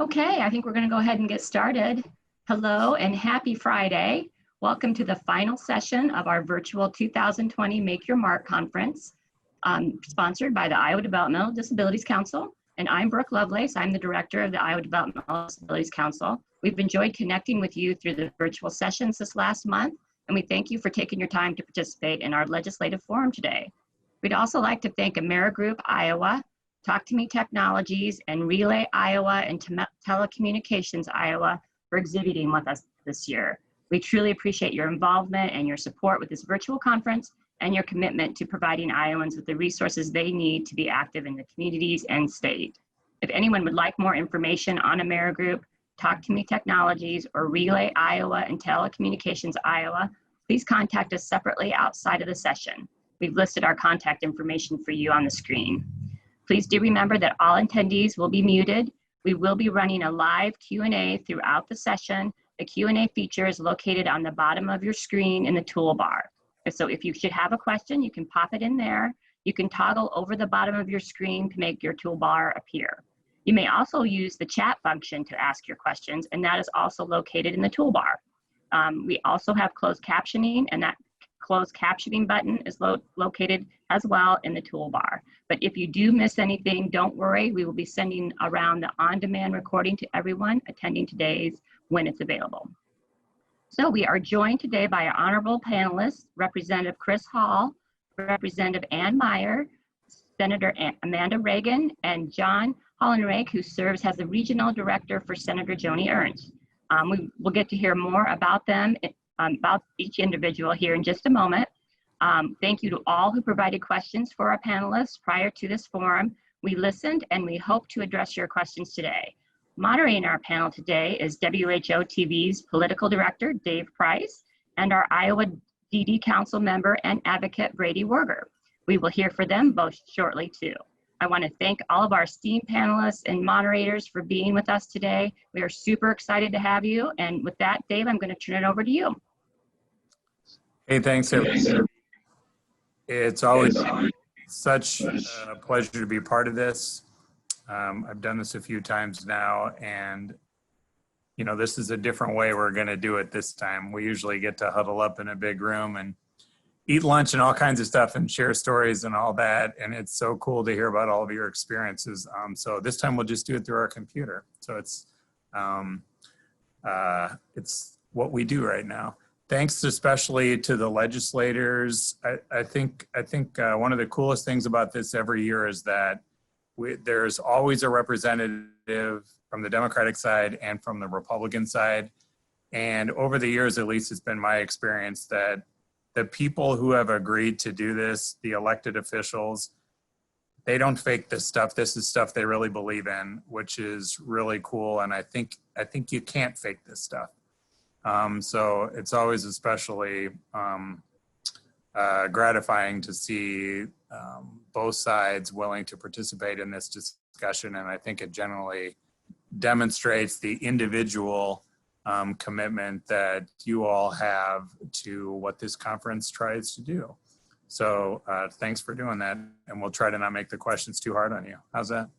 Okay, I think we're going to go ahead and get started. Hello and happy Friday. Welcome to the final session of our virtual 2020 Make Your Mark conference, sponsored by the Iowa Developmental Disabilities Council. And I'm Brooke Lovelace. I'm the director of the Iowa Developmental Disabilities Council. We've enjoyed connecting with you through the virtual sessions this last month, and we thank you for taking your time to participate in our legislative forum today. We'd also like to thank AmeriGroup Iowa, Talk to Me Technologies, and Relay Iowa and Telecommunications Iowa for exhibiting with us this year. We truly appreciate your involvement and your support with this virtual conference and your commitment to providing Iowans with the resources they need to be active in the communities and state. If anyone would like more information on AmeriGroup, Talk to Me Technologies, or Relay Iowa and Telecommunications Iowa, please contact us separately outside of the session. We've listed our contact information for you on the screen. Please do remember that all attendees will be muted. We will be running a live Q&A throughout the session. The Q&A feature is located on the bottom of your screen in the toolbar. So if you should have a question, you can pop it in there. You can toggle over the bottom of your screen to make your toolbar appear. You may also use the chat function to ask your questions, and that is also located in the toolbar. We also have closed captioning, and that closed captioning button is located as well in the toolbar. But if you do miss anything, don't worry. We will be sending around the on-demand recording to everyone attending today's when it's available. So we are joined today by our honorable panelists, Representative Chris Hall, Representative Ann Meyer, Senator Amanda Reagan, and John Hollenrake, who serves as the Regional Director for Senator Joni Ernst. We will get to hear more about them, about each individual here in just a moment. Thank you to all who provided questions for our panelists prior to this forum. We listened and we hope to address your questions today. Moderating our panel today is WHO TV's Political Director, Dave Price, and our Iowa DD Council member and advocate, Brady Werger. We will hear from them both shortly too. I want to thank all of our esteemed panelists and moderators for being with us today. We are super excited to have you. And with that, Dave, I'm going to turn it over to you. Hey, thanks, everyone. It's always such a pleasure to be part of this. I've done this a few times now, and you know, this is a different way we're going to do it this time. We usually get to huddle up in a big room and eat lunch and all kinds of stuff and share stories and all that, and it's so cool to hear about all of your experiences. So this time we'll just do it through our computer. So it's what we do right now. Thanks especially to the legislators. I think one of the coolest things about this every year is that there's always a representative from the Democratic side and from the Republican side. And over the years, at least it's been my experience that the people who have agreed to do this, the elected officials, they don't fake this stuff. This is stuff they really believe in, which is really cool. And I think you can't fake this stuff. So it's always especially gratifying to see both sides willing to participate in this discussion. And I think it generally demonstrates the individual commitment that you all have to what this conference tries to do. So thanks for doing that. And we'll try to not make the questions too hard on you. How's that?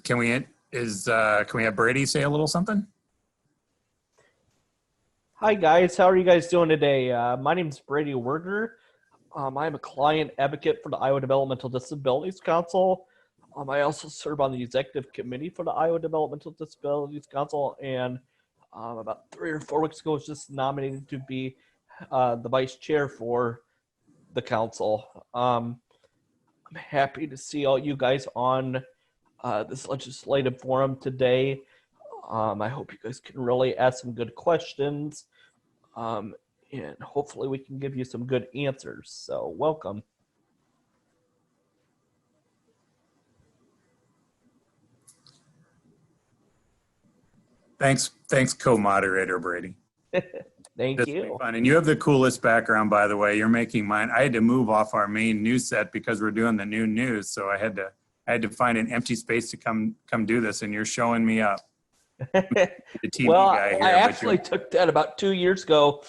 Can we have Brady say a little something? Hi guys, how are you guys doing today? My name is Brady Werger. I'm a client advocate for the Iowa Developmental Disabilities Council. I also serve on the executive committee for the Iowa Developmental Disabilities Council, and about 3 or 4 weeks ago I was just nominated to be the vice chair for the council. I'm happy to see all you guys on this legislative forum today. I hope you guys can really ask some good questions, and hopefully we can give you some good answers. So welcome. Thanks, co-moderator Brady. Thank This you. will be fun. And you have the coolest background, by the way. You're making mine. I had to move off our main news set because we're doing the new news, so I had to find an empty space to come do this, and you're showing me up. The TV well, guy here, I actually took that about 2 years ago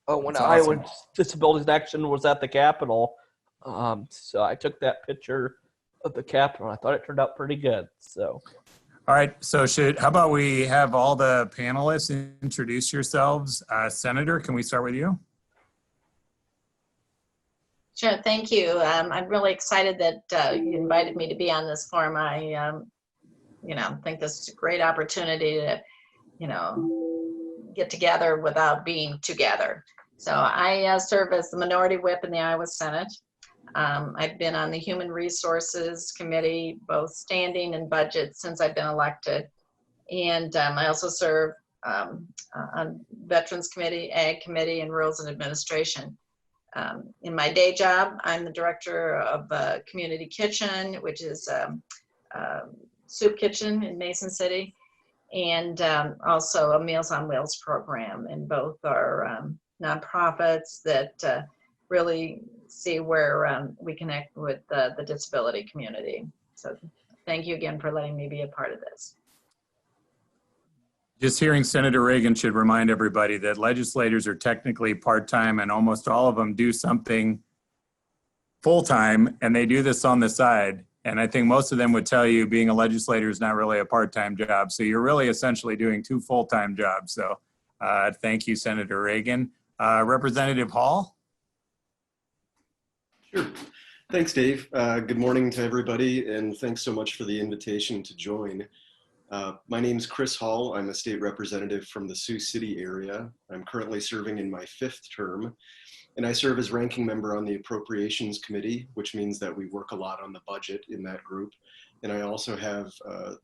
when Iowa Disabilities Action was at the Capitol. So I took that picture of the cap and I thought it turned out pretty good. So. All right, so how about we have all the panelists introduce yourselves. Senator, can we start with you? Sure, thank you. I'm really excited that you invited me to be on this forum. I, think this is a great opportunity to, get together without being together. So I serve as the Minority Whip in the Iowa Senate. I've been on the Human Resources Committee, both standing and budget, since I've been elected. And I also serve on Veterans Committee, Ag Committee, and Rules and Administration. In my day job, I'm the director of Community Kitchen, which is a soup kitchen in Mason City, and also a Meals on Wheels program. And both are nonprofits that really see where we connect with the disability community. So thank you again for letting me be a part of this. Just hearing Senator Reagan should remind everybody that legislators are technically part-time and almost all of them do something full-time, and they do this on the side. And I think most of them would tell you being a legislator is not really a part-time job. So you're really essentially doing two full-time jobs. So thank you, Senator Reagan. Representative Hall? Sure. Thanks, Dave. Good morning to everybody, and thanks so much for the invitation to join. My name is Chris Hall. I'm a state representative from the Sioux City area. I'm currently serving in my 5th term, and I serve as ranking member on the Appropriations Committee, which means that we work a lot on the budget in that group. And I also have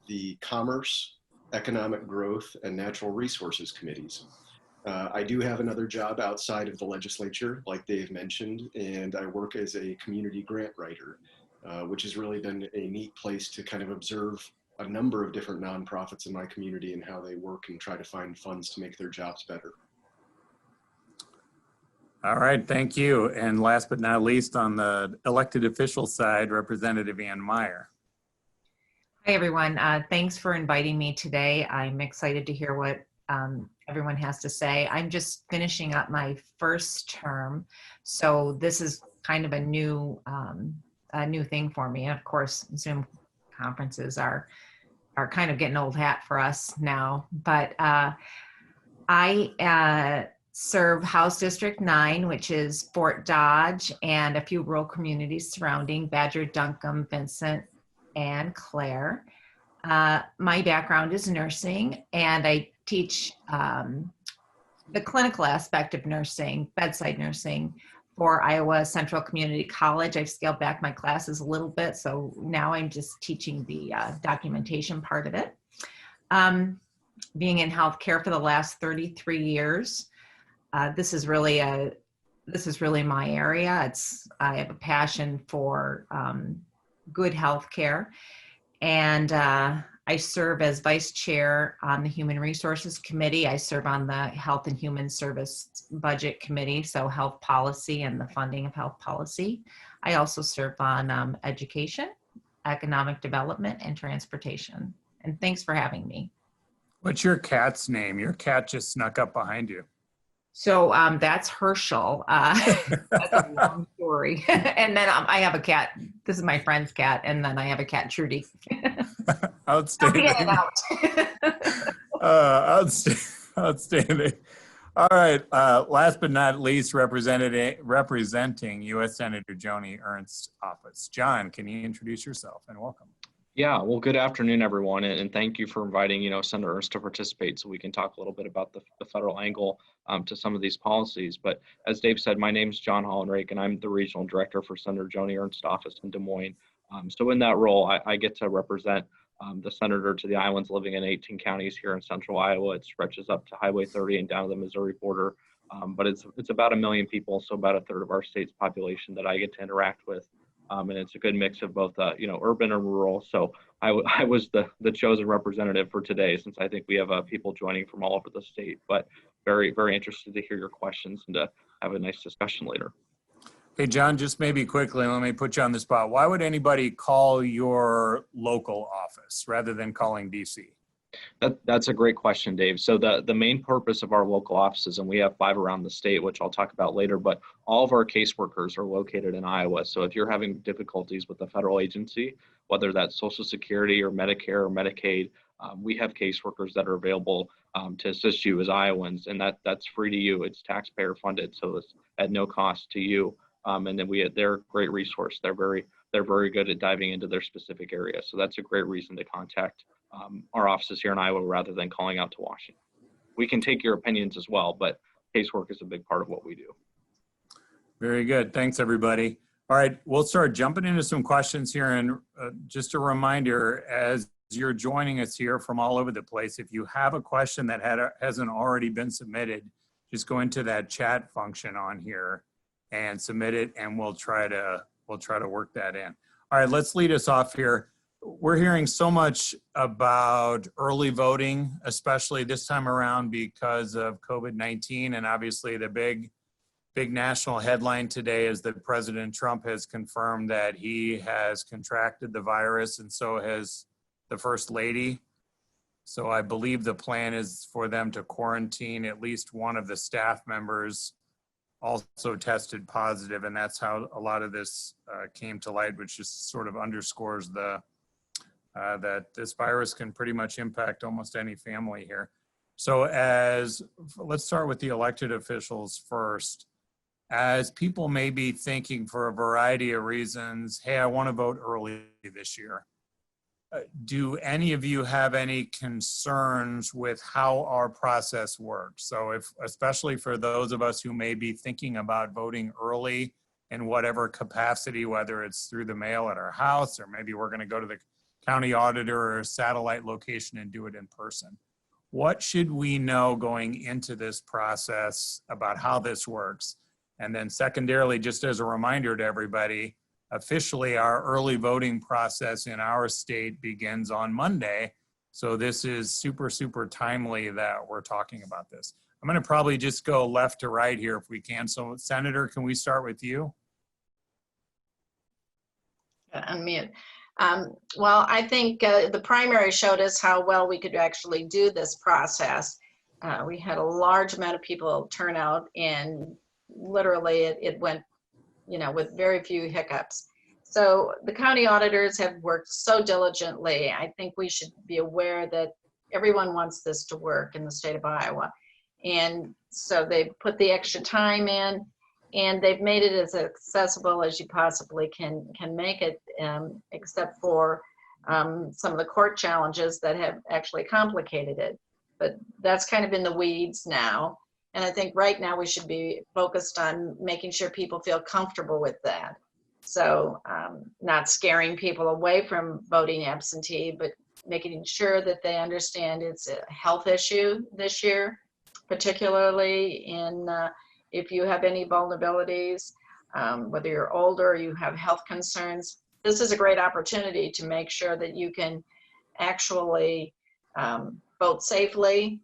the Commerce, Economic Growth, and Natural Resources Committees. I do have another job outside of the legislature, like Dave mentioned, and I work as a community grant writer, which has really been a neat place to kind of observe a number of different nonprofits in my community and how they work and try to find funds to make their jobs better. All right, thank you. And last but not least, on the elected official side, Representative Ann Meyer. Hi, everyone. Thanks for inviting me today. I'm excited to hear what everyone has to say. I'm just finishing up my 1st term, so this is kind of a new thing for me. And of course, Zoom conferences are kind of getting old hat for us now. But I serve House District 9, which is Fort Dodge and a few rural communities surrounding Badger, Duncombe, Vincent, and Clare. My background is nursing, and I teach the clinical aspect of nursing, bedside nursing, for Iowa Central Community College. I've scaled back my classes a little bit, so now I'm just teaching the documentation part of it. Being in healthcare for the last 33 years, this is really my area. I have a passion for good healthcare, and I serve as vice chair on the Human Resources Committee. I serve on the Health and Human Service Budget Committee, so health policy and the funding of health policy. I also serve on education, economic development, and transportation. And thanks for having me. What's your cat's name? Your cat just snuck up behind you. So that's Herschel. That's a long story. And then I have a cat. This is my friend's cat. And then I have a cat, Trudy. Outstanding. Outstanding. All right. Last but not least, representing U.S. Senator Joni Ernst's office. John, can you introduce yourself and welcome? Yeah, well, good afternoon, everyone, and thank you for inviting, Senator Ernst to participate so we can talk a little bit about the federal angle to some of these policies. But as Dave said, my name is John Hollenrake, and I'm the regional director for Senator Joni Ernst's office in Des Moines. So in that role, I get to represent the senator to the Iowans living in 18 counties here in central Iowa. It stretches up to Highway 30 and down to the Missouri border. But it's about 1 million people, so about 1/3 of our state's population that I get to interact with. And it's a good mix of both, urban and rural. So I was the chosen representative for today, since I think we have people joining from all over the state. But very, very interested to hear your questions and to have a nice discussion later. Hey, John, just maybe quickly, let me put you on the spot. Why would anybody call your local office rather than calling DC? That's a great question, Dave. So the main purpose of our local offices, and we have 5 around the state, which I'll talk about later, but all of our caseworkers are located in Iowa. So if you're having difficulties with the federal agency, whether that's Social Security or Medicare or Medicaid, we have caseworkers that are available to assist you as Iowans, and that's free to you. It's taxpayer funded, so it's at no cost to you. And then they're a great resource. They're very good at diving into their specific area. So that's a great reason to contact our offices here in Iowa rather than calling out to Washington. We can take your opinions as well, but casework is a big part of what we do. Very good. Thanks, everybody. All right, we'll start jumping into some questions here. And just a reminder, as you're joining us here from all over the place, if you have a question that hasn't already been submitted, just go into that chat function on here and submit it, and we'll try to work that in. All right, let's lead us off here. We're hearing so much about early voting, especially this time around because of COVID-19, and obviously the big national headline today is that President Trump has confirmed that he has contracted the virus, and so has the First Lady. So I believe the plan is for them to quarantine at least one of the staff members also tested positive, and that's how a lot of this came to light, which just sort of underscores that this virus can pretty much impact almost any family here. So let's start with the elected officials first. As people may be thinking for a variety of reasons, hey, I want to vote early this year. Do any of you have any concerns with how our process works? So especially for those of us who may be thinking about voting early in whatever capacity, whether it's through the mail at our house, or maybe we're going to go to the county auditor or a satellite location and do it in person. What should we know going into this process about how this works? And then secondarily, just as a reminder to everybody, officially our early voting process in our state begins on Monday. So this is super, super timely that we're talking about this. I'm going to probably just go left to right here if we can. So Senator, can we start with you? Unmute. Well, I think the primary showed us how well we could actually do this process. We had a large amount of people turn out, and literally it went, with very few hiccups. So the county auditors have worked so diligently. I think we should be aware that everyone wants this to work in the state of Iowa. And so they put the extra time in, and they've made it as accessible as you possibly can make it, except for some of the court challenges that have actually complicated it. But that's kind of in the weeds now. And I think right now we should be focused on making sure people feel comfortable with that. So not scaring people away from voting absentee, but making sure that they understand it's a health issue this year, particularly in if you have any vulnerabilities, whether you're older or you have health concerns. This is a great opportunity to make sure that you can actually vote safely.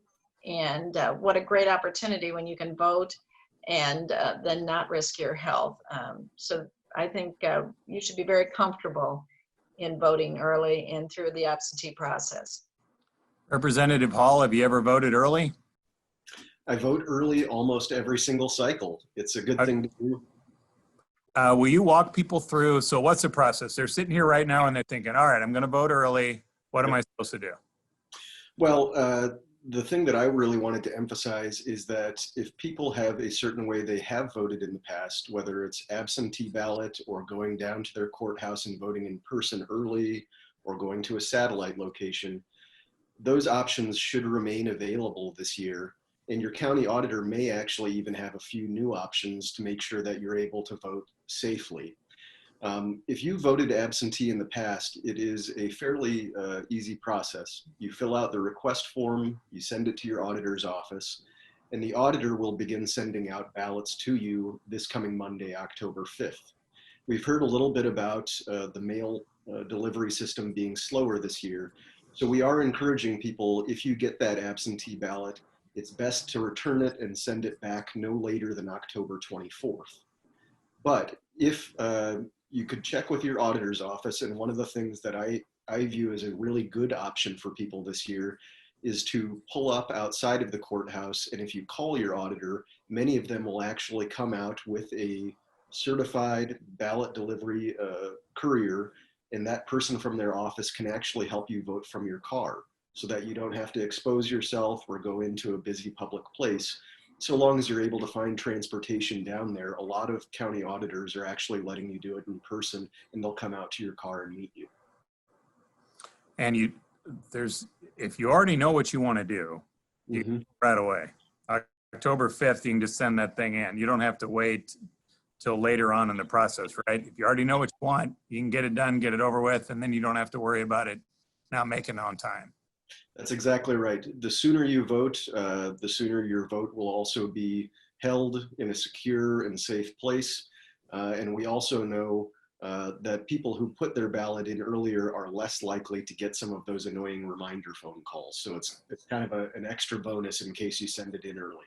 And what a great opportunity when you can vote and then not risk your health. So I think you should be very comfortable in voting early and through the absentee process. Representative Hall, have you ever voted early? I vote early almost every single cycle. It's a good thing to do. Will you walk people through, so what's the process? They're sitting here right now and they're thinking, all right, I'm going to vote early. What am I supposed to do? Well, the thing that I really wanted to emphasize is that if people have a certain way they have voted in the past, whether it's absentee ballot or going down to their courthouse and voting in person early or going to a satellite location, those options should remain available this year. And your county auditor may actually even have a few new options to make sure that you're able to vote safely. If you voted absentee in the past, it is a fairly easy process. You fill out the request form, you send it to your auditor's office, and the auditor will begin sending out ballots to you this coming Monday, October 5th. We've heard a little bit about the mail delivery system being slower this year. So we are encouraging people, if you get that absentee ballot, it's best to return it and send it back no later than October 24th. But if you could check with your auditor's office, and one of the things that I view as a really good option for people this year is to pull up outside of the courthouse, and if you call your auditor, many of them will actually come out with a certified ballot delivery courier, and that person from their office can actually help you vote from your car so that you don't have to expose yourself or go into a busy public place. So long as you're able to find transportation down there, a lot of county auditors are actually letting you do it in person, and they'll come out to your car and meet you. And if you already know what you want to do, you Mhm. right away. October 5th, you can just send that thing in. You don't have to wait till later on in the process, right? If you already know what you want, you can get it done, get it over with, and then you don't have to worry about it not making it on time. That's exactly right. The sooner you vote, the sooner your vote will also be held in a secure and safe place. And we also know that people who put their ballot in earlier are less likely to get some of those annoying reminder phone calls. So it's kind of an extra bonus in case you send it in early.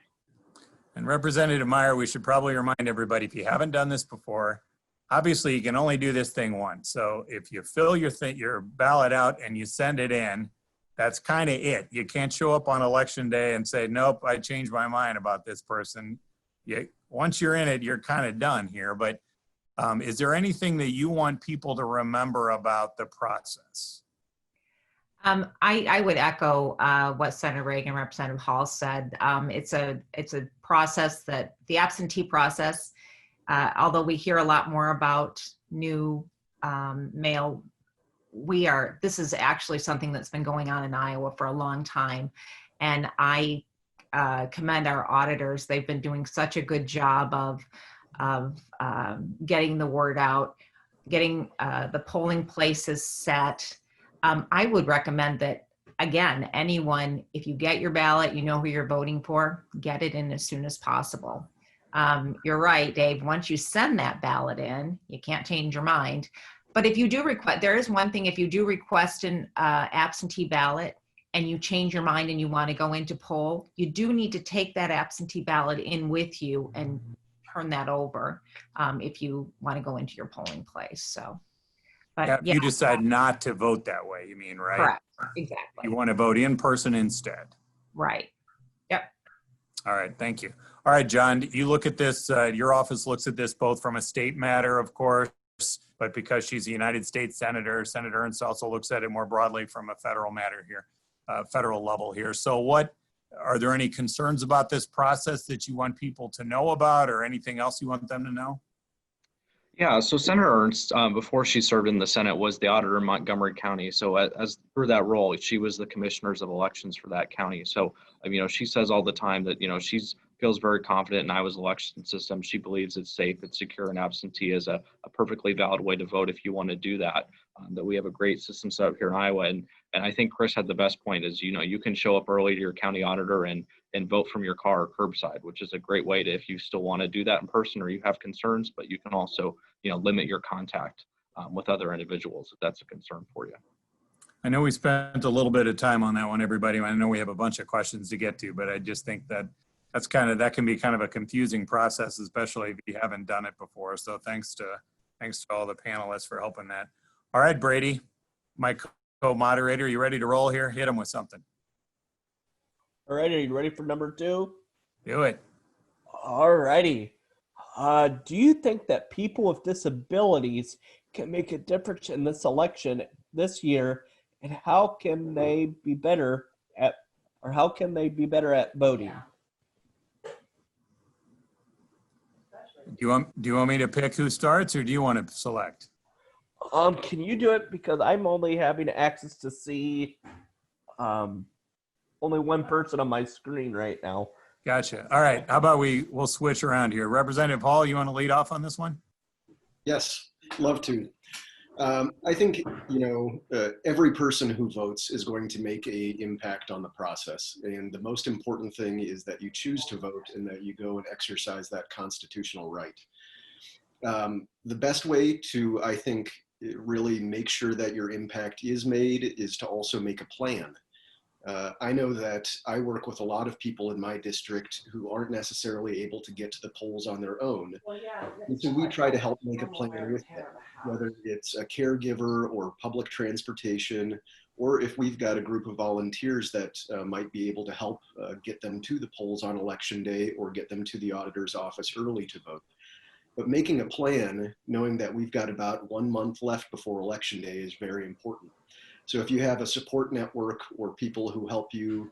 And Representative Meyer, we should probably remind everybody, if you haven't done this before, obviously you can only do this thing once. So if you fill your ballot out and you send it in, that's kind of it. You can't show up on election day and say, nope, I changed my mind about this person. Once you're in it, you're kind of done here. But is there anything that you want people to remember about the process? I would echo what Senator Reagan and Representative Hall said. It's a process that the absentee process, although we hear a lot more about new mail, this is actually something that's been going on in Iowa for a long time. And I commend our auditors. They've been doing such a good job of getting the word out, getting the polling places set. I would recommend that, again, anyone, if you get your ballot, you know who you're voting for, get it in as soon as possible. You're right, Dave, once you send that ballot in, you can't change your mind. But if you do request, there is one thing, if you do request an absentee ballot and you change your mind and you want to go into poll, you do need to take that absentee ballot in with you and turn that over if you want to go into your polling place. So. But If you decide not to vote that way, you mean, right? Correct. Exactly. You want to vote in person instead. Right. Yep. All right. Thank you. All right, John, you look at this, your office looks at this both from a state matter, of course, but because she's a United States Senator, Senator Ernst also looks at it more broadly from a federal matter here, federal level here. So are there any concerns about this process that you want people to know about, or anything else you want them to know? Yeah, so Senator Ernst, before she served in the Senate, was the auditor in Montgomery County. So as through that role, she was the commissioners of elections for that county. So, she says all the time that, she feels very confident in Iowa's election system. She believes it's safe, it's secure, and absentee is a perfectly valid way to vote if you want to do that. That we have a great system set up here in Iowa. And I think Chris had the best point is, you can show up early to your county auditor and vote from your car or curbside, which is a great way to, if you still want to do that in person or you have concerns, but you can also, limit your contact with other individuals if that's a concern for you. I know we spent a little bit of time on that one, everybody. I know we have a bunch of questions to get to, but I just think that that can be kind of a confusing process, especially if you haven't done it before. So thanks to all the panelists for helping that. All right, Brady, my co-moderator, you ready to roll here? Hit him with something. All right, are you ready for number 2? Do it. All righty. Do you think that people with disabilities can make a difference in this election this year, and how can they be better at voting? Do you want me to pick who starts, or do you want to select? Can you do it, because I'm only having access to see only one person on my screen right now. Gotcha. All right. How about we'll switch around here. Representative Hall, you want to lead off on this one? Yes, love to. I think, every person who votes is going to make an impact on the process. And the most important thing is that you choose to vote and that you go and exercise that constitutional right. The best way to, I think, really make sure that your impact is made is to also make a plan. I know that I work with a lot of people in my district who aren't necessarily able to get to the polls on their own. And so we try to help make a plan with them, whether it's a caregiver or public transportation or if we've got a group of volunteers that might be able to help get them to the polls on election day or get them to the auditor's office early to vote. But making a plan, knowing that we've got about 1 month left before election day, is very important. So if you have a support network or people who help you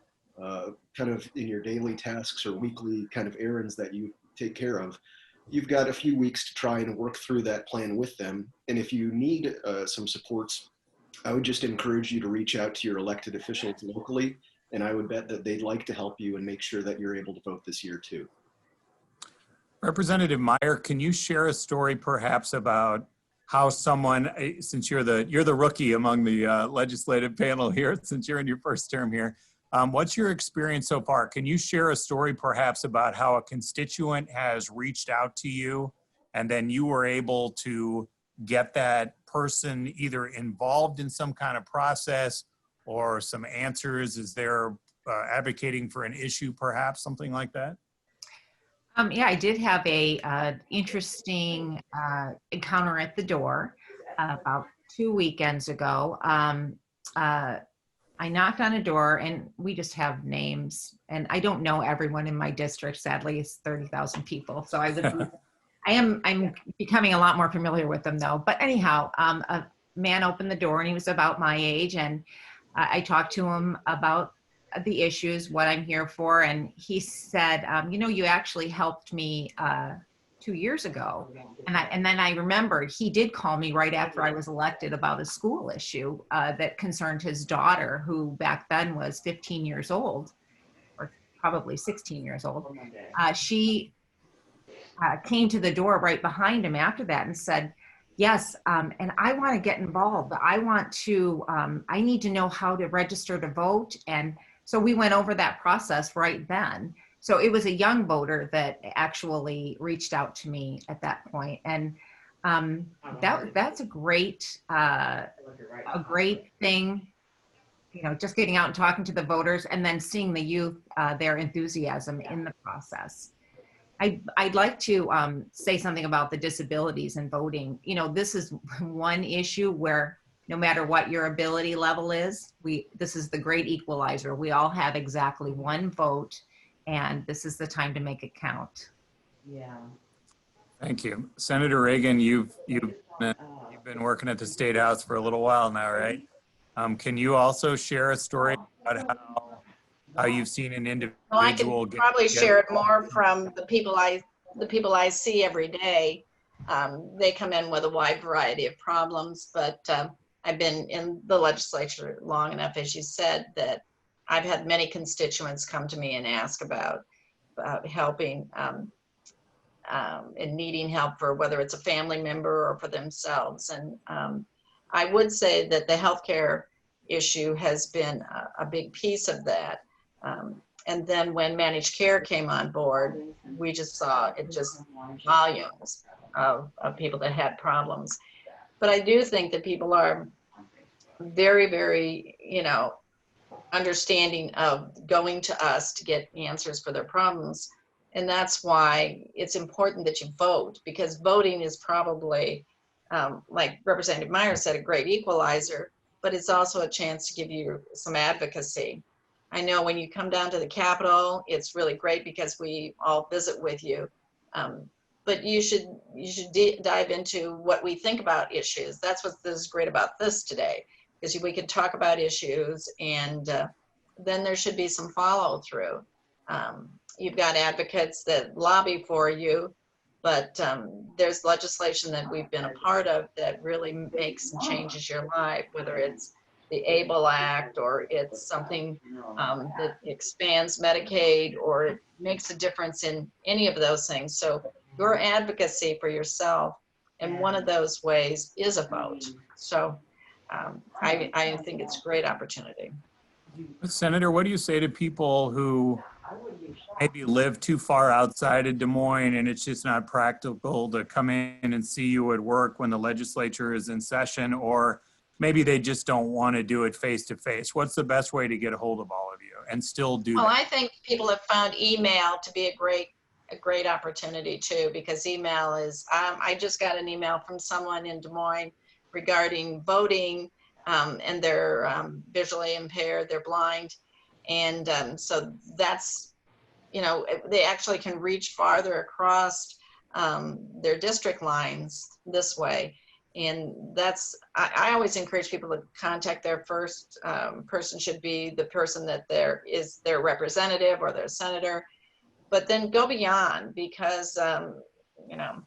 kind of in your daily tasks or weekly kind of errands that you take care of, you've got a few weeks to try and work through that plan with them. And if you need some supports, I would just encourage you to reach out to your elected officials locally, and I would bet that they'd like to help you and make sure that you're able to vote this year too. Representative Meyer, can you share a story perhaps about how someone, since you're the rookie among the legislative panel here, since you're in your first term here, what's your experience so far? Can you share a story perhaps about how a constituent has reached out to you and then you were able to get that person either involved in some kind of process or some answers as they're advocating for an issue, perhaps, something like that? Yeah, I did have a interesting encounter at the door about 2 weekends ago. I knocked on a door, and we just have names, and I don't know everyone in my district. Sadly, it's 30,000 people, so I'm becoming a lot more familiar with them though. But anyhow, a man opened the door, and he was about my age, and I talked to him about the issues, what I'm here for. And he said, you know, you actually helped me 2 years ago. And then I remembered he did call me right after I was elected about a school issue that concerned his daughter, who back then was 15 years old, or probably 16 years old. She came to the door right behind him after that and said, yes, and I want to get involved. I need to know how to register to vote. And so we went over that process right then. So it was a young voter that actually reached out to me at that point. And that's a great thing, you know, just getting out and talking to the voters and then seeing the youth, their enthusiasm in the process. I'd like to say something about the disabilities and voting. You know, this is one issue where no matter what your ability level is, this is the great equalizer. We all have exactly one vote, and this is the time to make it count. Yeah. Thank you. Senator Reagan, you've been working at the State House for a little while now, right? Can you also share a story about how you've seen an individual? Well, I can probably share it more from the people I see every day. They come in with a wide variety of problems, but I've been in the legislature long enough, as you said, that I've had many constituents come to me and ask about helping and needing help for whether it's a family member or for themselves. And I would say that the healthcare issue has been a big piece of that. And then when managed care came on board, we just saw it just volumes of people that had problems. But I do think that people are very, very, you know, understanding of going to us to get answers for their problems. And that's why it's important that you vote, because voting is probably, like Representative Meyer said, a great equalizer, but it's also a chance to give you some advocacy. I know when you come down to the Capitol, it's really great because we all visit with you. But you should dive into what we think about issues. That's what is great about this today, because we can talk about issues, and then there should be some follow through. You've got advocates that lobby for you, but there's legislation that we've been a part of that really makes and changes your life, whether it's the ABLE Act, or it's something that expands Medicaid, or it makes a difference in any of those things. So your advocacy for yourself, and one of those ways is a vote. So I think it's a great opportunity. Senator, what do you say to people who maybe live too far outside of Des Moines and it's just not practical to come in and see you at work when the legislature is in session, or maybe they just don't want to do it face to face? What's the best way to get a hold of all of you and still do Well, that? I think people have found email to be a great opportunity too, because email is, I just got an email from someone in Des Moines regarding voting. and they're visually impaired, they're blind. And so that's, you know, they actually can reach farther across their district lines this way. And that's, I always encourage people to contact their first person should be the person that is their representative or their senator, but then go beyond, because, you know,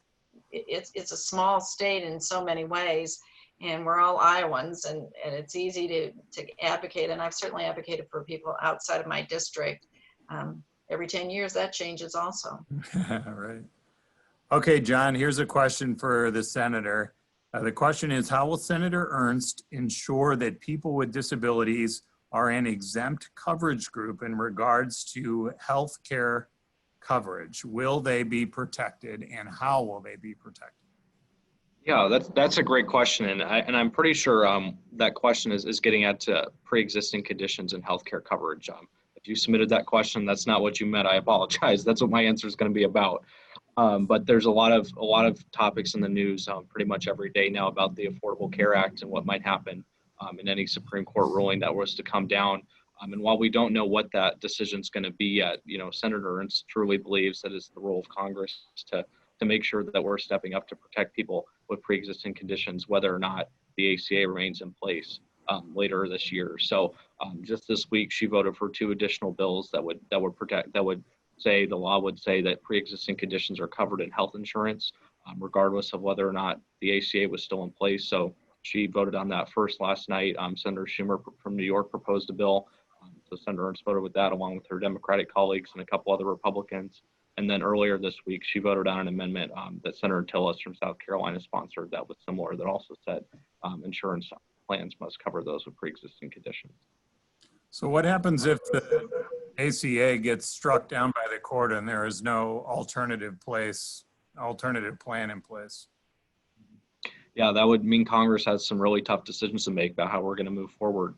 it's a small state in so many ways, and we're all Iowans, and it's easy to advocate. And I've certainly advocated for people outside of my district. Every 10 years that changes also. Right. Okay, John, here's a question for the senator. The question is, how will Senator Ernst ensure that people with disabilities are an exempt coverage group in regards to health care coverage? Will they be protected, and how will they be protected? Yeah, that's a great question, and I'm pretty sure that question is getting at pre-existing conditions and healthcare coverage. If you submitted that question, that's not what you meant. I apologize. That's what my answer is going to be about. But there's a lot of topics in the news pretty much every day now about the Affordable Care Act and what might happen in any Supreme Court ruling that was to come down. And while we don't know what that decision is going to be yet, you know, Senator Ernst truly believes that it's the role of Congress to make sure that we're stepping up to protect people with pre-existing conditions, whether or not the ACA remains in place later this year. So just this week, she voted for 2 additional bills that would say, the law would say that pre-existing conditions are covered in health insurance, regardless of whether or not the ACA was still in place. So she voted on that first last night. Senator Schumer from New York proposed a bill. So Senator Ernst voted with that, along with her Democratic colleagues and a couple other Republicans. And then earlier this week, she voted on an amendment that Senator Tillis from South Carolina sponsored that was similar, that also said insurance plans must cover those with pre-existing conditions. So what happens if the ACA gets struck down by the court and there is no alternative plan in place? Yeah, that would mean Congress has some really tough decisions to make about how we're going to move forward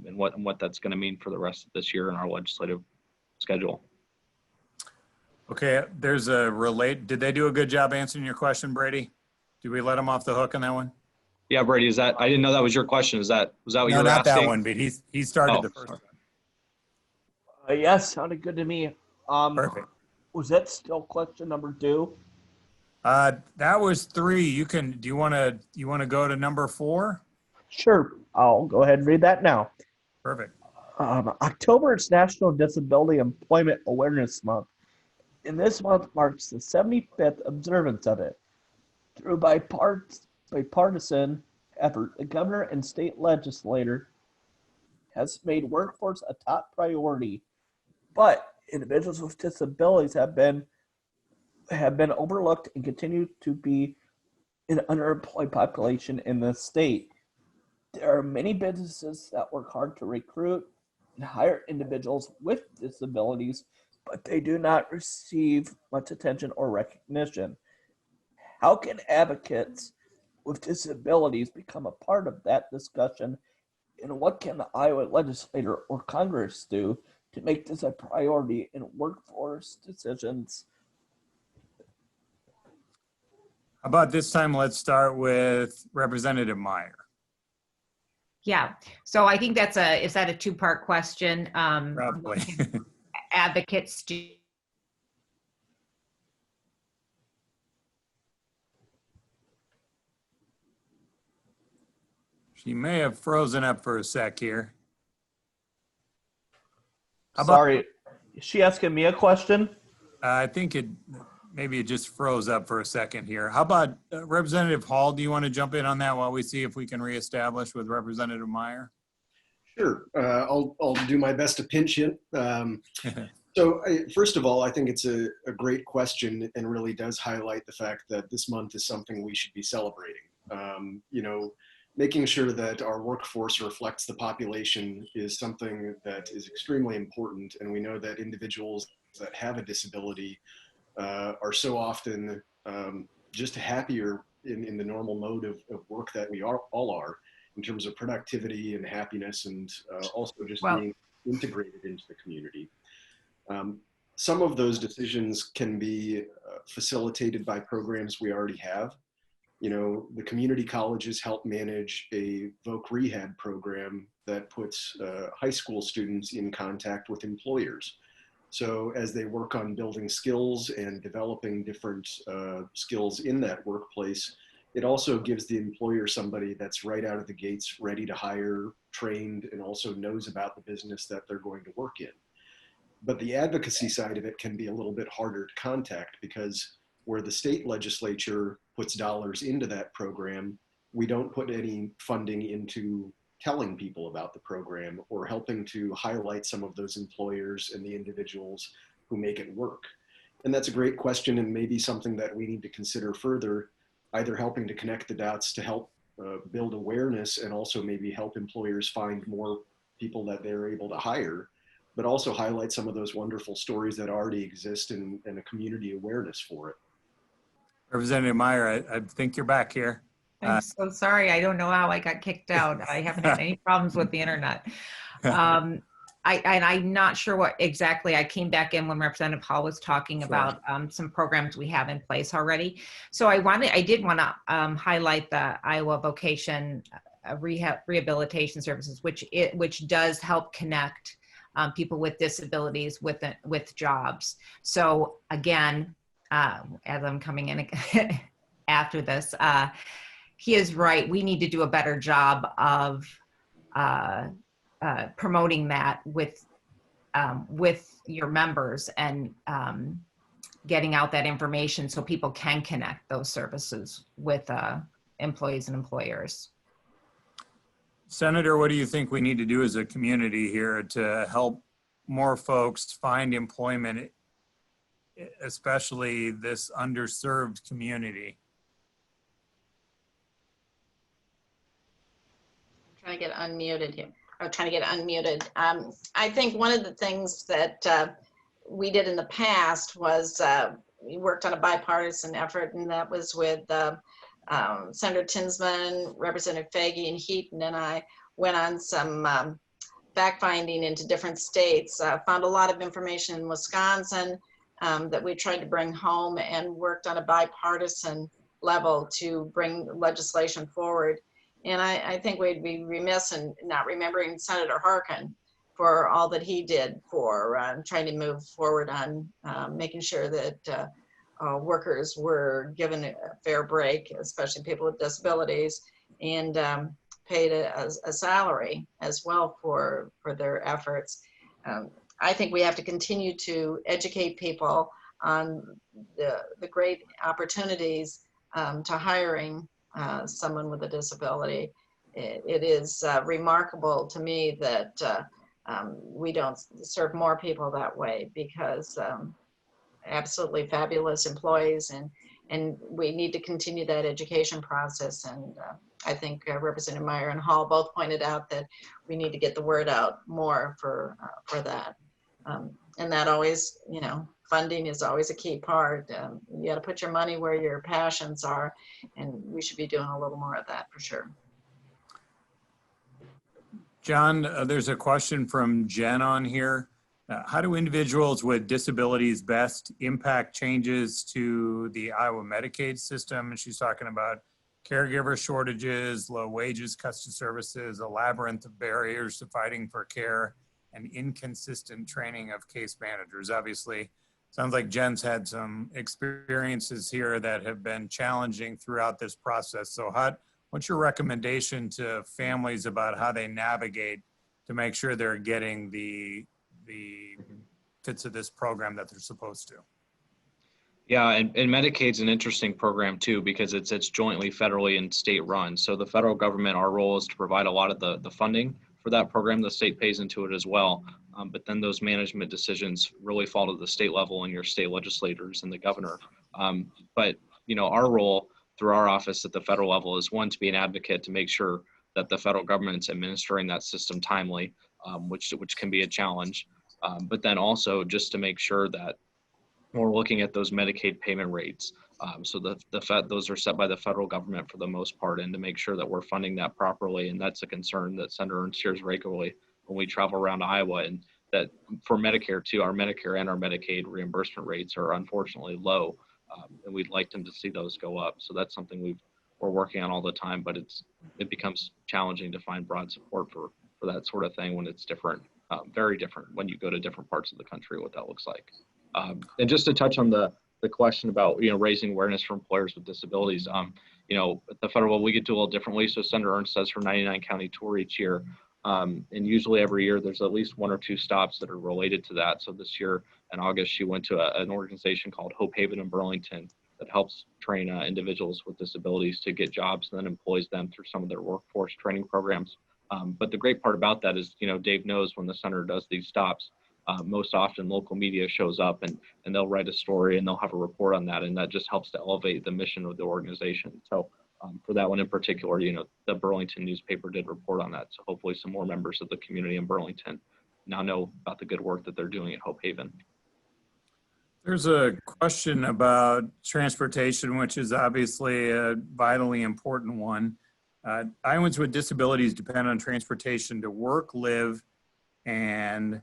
and what that's going to mean for the rest of this year in our legislative schedule. Okay, there's did they do a good job answering your question, Brady? Did we let him off the hook on that one? Yeah, Brady, I didn't know that was your question. Was that what you were asking? No, not that one, but he started the first one. Yes, sounded good to me. Perfect. Was that still question number 2? That was 3. Do you want to go to number 4? Sure, I'll go ahead and read that now. Perfect. October is National Disability Employment Awareness Month, and this month marks the 75th observance of it. Through bipartisan effort, the governor and state legislator has made workforce a top priority, but individuals with disabilities have been overlooked and continue to be an underemployed population in the state. There are many businesses that work hard to recruit and hire individuals with disabilities, but they do not receive much attention or recognition. How can advocates with disabilities become a part of that discussion, and what can the Iowa legislature or Congress do to make this a priority in workforce decisions? How about this time, let's start with Representative Meyer. Yeah, so I think is that a 2-part question? Probably. Advocates do. She may have frozen up for a sec here. Sorry, is she asking me a question? I think maybe it just froze up for a second here. How about Representative Hall? Do you want to jump in on that while we see if we can reestablish with Representative Meyer? Sure, I'll do my best to pinch hit. So first of all, I think it's a great question and really does highlight the fact that this month is something we should be celebrating. You know, making sure that our workforce reflects the population is something that is extremely important. And we know that individuals that have a disability are so often just happier in the normal mode of work that we all are, in terms of productivity and happiness, and also just being integrated into the community. Some of those decisions can be facilitated by programs we already have. You know, the community colleges help manage a voc rehab program that puts high school students in contact with employers. So as they work on building skills and developing different skills in that workplace, it also gives the employer somebody that's right out of the gates, ready to hire, trained, and also knows about the business that they're going to work in. But the advocacy side of it can be a little bit harder to contact, because where the state legislature puts dollars into that program, we don't put any funding into telling people about the program or helping to highlight some of those employers and the individuals who make it work. And that's a great question, and maybe something that we need to consider further, either helping to connect the dots to help build awareness, and also maybe help employers find more people that they're able to hire, but also highlight some of those wonderful stories that already exist, and a community awareness for it. Representative Meyer, I think you're back here. I'm so sorry. I don't know how I got kicked out. I haven't had any problems with the internet. I'm not sure what exactly. I came back in when Representative Hall was talking about some programs we have in place already. So I did want to highlight the Iowa Vocation Rehabilitation Services, which does help connect people with disabilities with jobs. So again, as I'm coming in after this, he is right. We need to do a better job of promoting that with your members, and getting out that information so people can connect those services with employees and employers. Senator, what do you think we need to do as a community here to help more folks find employment, especially this underserved community? Trying to get unmuted here. I'm trying to get unmuted. I think one of the things that we did in the past was we worked on a bipartisan effort, and that was with Senator Tinsman, Representative Faggy, and Heaton, and I went on some fact-finding into different states, found a lot of information in Wisconsin that we tried to bring home, and worked on a bipartisan level to bring legislation forward. And I think we'd be remiss in not remembering Senator Harkin for all that he did for trying to move forward on making sure that workers were given a fair break, especially people with disabilities, and paid a salary as well for their efforts. I think we have to continue to educate people on the great opportunities to hiring someone with a disability. It is remarkable to me that we don't serve more people that way, because absolutely fabulous employees, and we need to continue that education process. And I think Representative Meyer and Hall both pointed out that we need to get the word out more for that. And that always, you know, funding is always a key part. You got to put your money where your passions are, and we should be doing a little more of that for sure. John, there's a question from Jen on here. How do individuals with disabilities best impact changes to the Iowa Medicaid system? And she's talking about caregiver shortages, low wages, cuts to services, a labyrinth of barriers to fighting for care, and inconsistent training of case managers. Obviously, sounds like Jen's had some experiences here that have been challenging throughout this process. So what's your recommendation to families about how they navigate to make sure they're getting the fits of this program that they're supposed to? Yeah, and Medicaid's an interesting program too, because it's jointly federally and state run. So the federal government, our role is to provide a lot of the funding for that program. The state pays into it as well. But then those management decisions really fall to the state level and your state legislators and the governor. But you know, our role through our office at the federal level is, one, to be an advocate to make sure that the federal government's administering that system timely, which can be a challenge. But then also just to make sure that we're looking at those Medicaid payment rates. So those are set by the federal government for the most part, and to make sure that we're funding that properly. And that's a concern that Senator Ernst hears regularly when we travel around Iowa, and that for Medicare too, our Medicare and our Medicaid reimbursement rates are unfortunately low, and we'd like them to see those go up. So that's something we're we're working on all the time, but it becomes challenging to find broad support for that sort of thing when it's different, very different when you go to different parts of the country, what that looks like. And just to touch on the question about, raising awareness for employers with disabilities, at the federal level, we get to a little differently. So Senator Ernst does her 99 county tour each year. And usually every year there's at least 1 or 2 stops that are related to that. So this year in August, she went to an organization called Hope Haven in Burlington that helps train individuals with disabilities to get jobs and then employs them through some of their workforce training programs. But the great part about that is, Dave knows when the senator does these stops, most often local media shows up and they'll write a story and they'll have a report on that. And that just helps to elevate the mission of the organization. So for that one in particular, the Burlington newspaper did report on that. So hopefully some more members of the community in Burlington now know about the good work that they're doing at Hope Haven. There's a question about transportation, which is obviously a vitally important one. Iowans with disabilities depend on transportation to work, live, and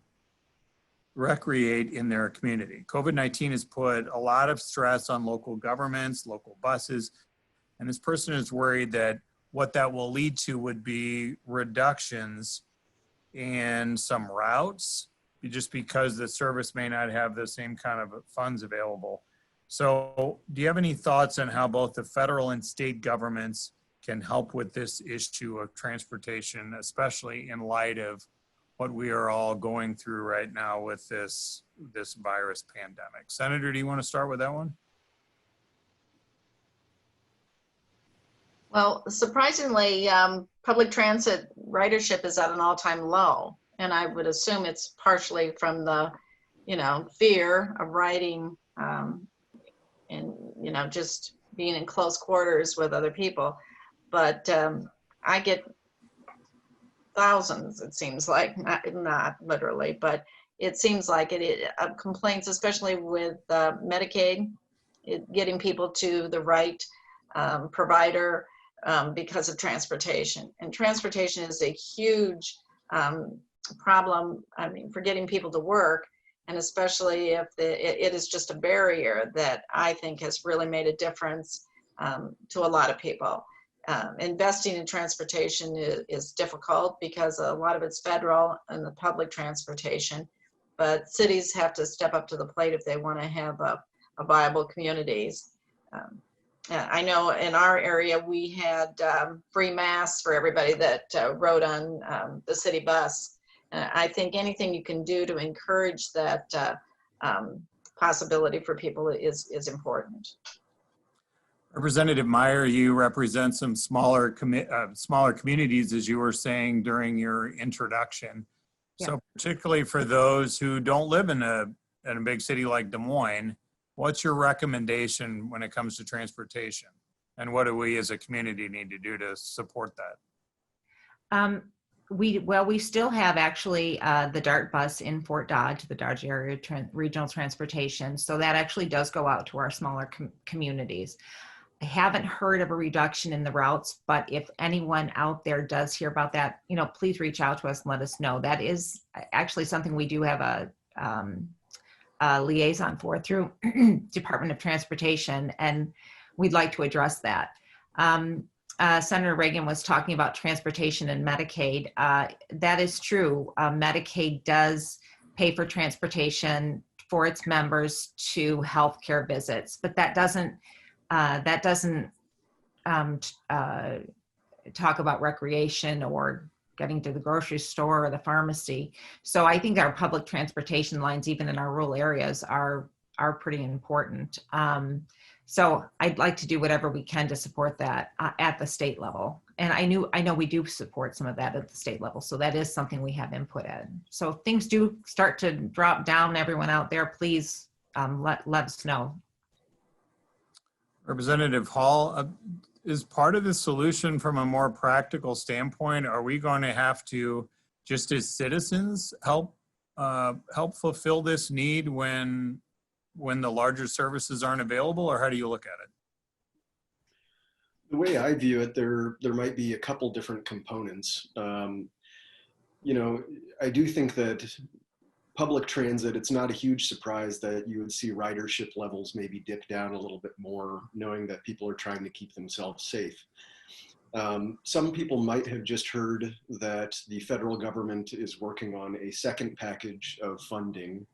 recreate in their community. COVID-19 has put a lot of stress on local governments, local buses, and this person is worried that what that will lead to would be reductions in some routes, just because the service may not have the same kind of funds available. So do you have any thoughts on how both the federal and state governments can help with this issue of transportation, especially in light of what we are all going through right now with this virus pandemic? Senator, do you want to start with that one? Well, surprisingly, public transit ridership is at an all-time low. And I would assume it's partially from the, fear of riding and, just being in close quarters with other people. But I get thousands, it seems like, not literally, but it seems like complaints, especially with Medicaid, getting people to the right provider because of transportation. And transportation is a huge problem, for getting people to work, and especially if it is just a barrier that I think has really made a difference to a lot of people. Investing in transportation is difficult because a lot of it's federal and the public transportation, but cities have to step up to the plate if they want to have a viable communities. I know in our area we had free masks for everybody that rode on the city bus. I think anything you can do to encourage that possibility for people is important. Representative Meyer, you represent some smaller communities, as you were saying during your introduction. Yeah. So particularly for those who don't live in a big city like Des Moines, what's your recommendation when it comes to transportation? And what do we as a community need to do to support that? We still have actually the DART bus in Fort Dodge, the Dodge Area Regional Transportation. So that actually does go out to our smaller communities. I haven't heard of a reduction in the routes, but if anyone out there does hear about that, please reach out to us and let us know. That is actually something we do have a liaison for through Department of Transportation, and we'd like to address that. Senator Reagan was talking about transportation and Medicaid. That is true. Medicaid does pay for transportation for its members to healthcare visits, but that doesn't talk about recreation or getting to the grocery store or the pharmacy. So I think our public transportation lines, even in our rural areas, are pretty important. So I'd like to do whatever we can to support that at the state level. And I know we do support some of that at the state level. So that is something we have input in. So if things do start to drop down, everyone out there, please let us know. Representative Hall, is part of the solution from a more practical standpoint, are we going to have to, just as citizens, help fulfill this need when the larger services aren't available, or how do you look at it? The way I view it, there might be a couple different components. I do think that public transit, it's not a huge surprise that you would see ridership levels maybe dip down a little bit more, knowing that people are trying to keep themselves safe. Some people might have just heard that the federal government is working on a second package of funding,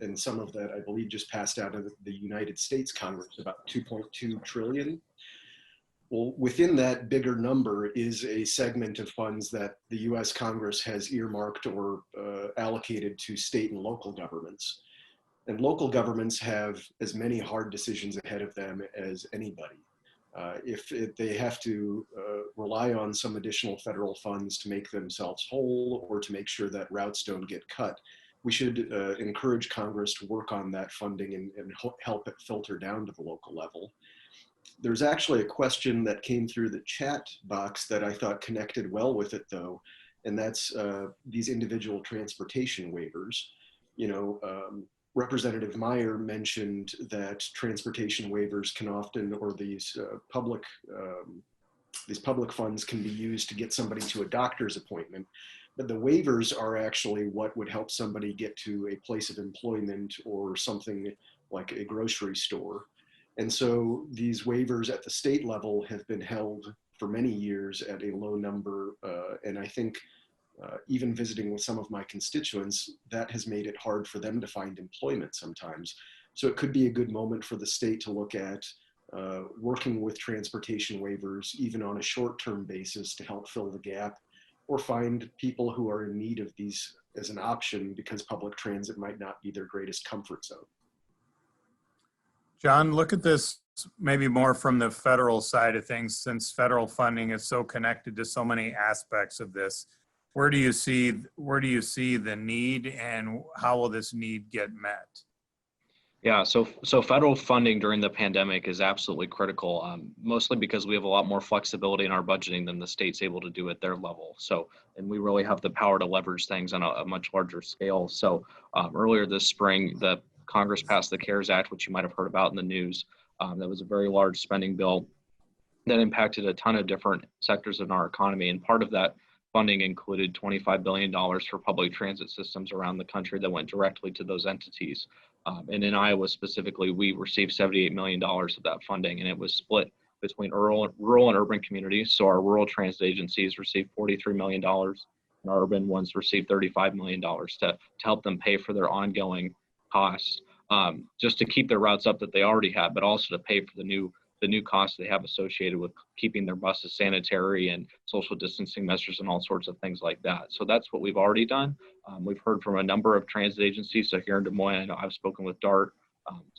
and some of that I believe just passed out of the United States Congress, about 2.2 trillion. Well, within that bigger number is a segment of funds that the US Congress has earmarked or allocated to state and local governments. And local governments have as many hard decisions ahead of them as anybody. If they have to rely on some additional federal funds to make themselves whole or to make sure that routes don't get cut, we should encourage Congress to work on that funding and help it filter down to the local level. There's actually a question that came through the chat box that I thought connected well with it though, and that's these individual transportation waivers. You know, Representative Meyer mentioned that transportation waivers can often, or these public funds can be used to get somebody to a doctor's appointment, but the waivers are actually what would help somebody get to a place of employment or something like a grocery store. And so these waivers at the state level have been held for many years at a low number, and I think even visiting with some of my constituents, that has made it hard for them to find employment sometimes. So it could be a good moment for the state to look at working with transportation waivers, even on a short-term basis, to help fill the gap, or find people who are in need of these as an option because public transit might not be their greatest comfort zone. John, look at this maybe more from the federal side of things, since federal funding is so connected to so many aspects of this. Where do you see the need, and how will this need get met? Yeah, so federal funding during the pandemic is absolutely critical, mostly because we have a lot more flexibility in our budgeting than the state's able to do at their level. So, and we really have the power to leverage things on a much larger scale. So earlier this spring, the Congress passed the CARES Act, which you might have heard about in the news. That was a very large spending bill that impacted a ton of different sectors in our economy. And part of that funding included $25 billion for public transit systems around the country that went directly to those entities. And in Iowa specifically, we received $78 million of that funding, and it was split between rural and urban communities. So our rural transit agencies received $43 million, and our urban ones received $35 million to help them pay for their ongoing costs, just to keep their routes up that they already had, but also to pay for the new costs they have associated with keeping their buses sanitary and social distancing measures and all sorts of things like that. So that's what we've already done. We've heard from a number of transit agencies. So here in Des Moines, I know I've spoken with DART,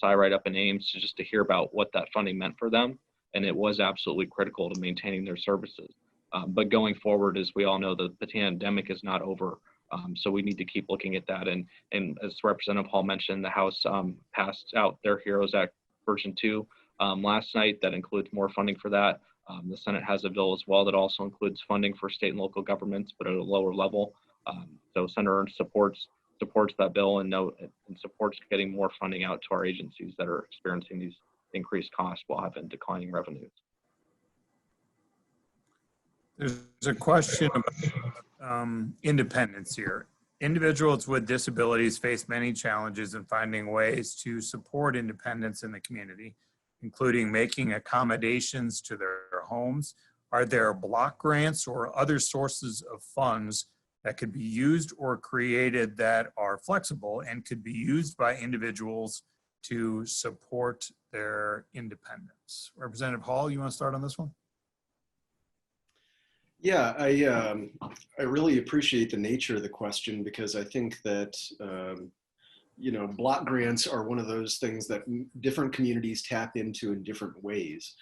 right up in Ames, just to hear about what that funding meant for them. And it was absolutely critical to maintaining their services. But going forward, as we all know, the pandemic is not over. So we need to keep looking at that. And as Representative Hall mentioned, the House passed out their HEROES Act version 2 last night. That includes more funding for that. The Senate has a bill as well that also includes funding for state and local governments, but at a lower level. So Senator Ernst supports that bill and supports getting more funding out to our agencies that are experiencing these increased costs while having declining revenues. There's a question about independence here. Individuals with disabilities face many challenges in finding ways to support independence in the community, including making accommodations to their homes. Are there block grants or other sources of funds that could be used or created that are flexible and could be used by individuals to support their independence? Representative Hall, you want to start on this one? Yeah, I really appreciate the nature of the question, because I think that you know, block grants are one of those things that different communities tap into in different ways.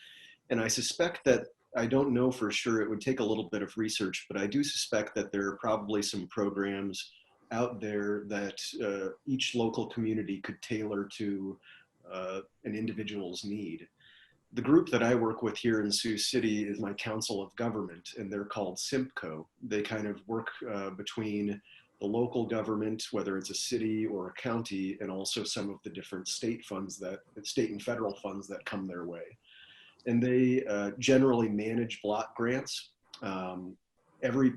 And I suspect that, I don't know for sure, it would take a little bit of research, but I do suspect that there are probably some programs out there that each local community could tailor to an individual's need. The group that I work with here in Sioux City is my Council of Government, and they're called SIMPCO. They kind of work between the local government, whether it's a city or a county, and also some of the different state and federal funds that come their way. And they generally manage block grants. every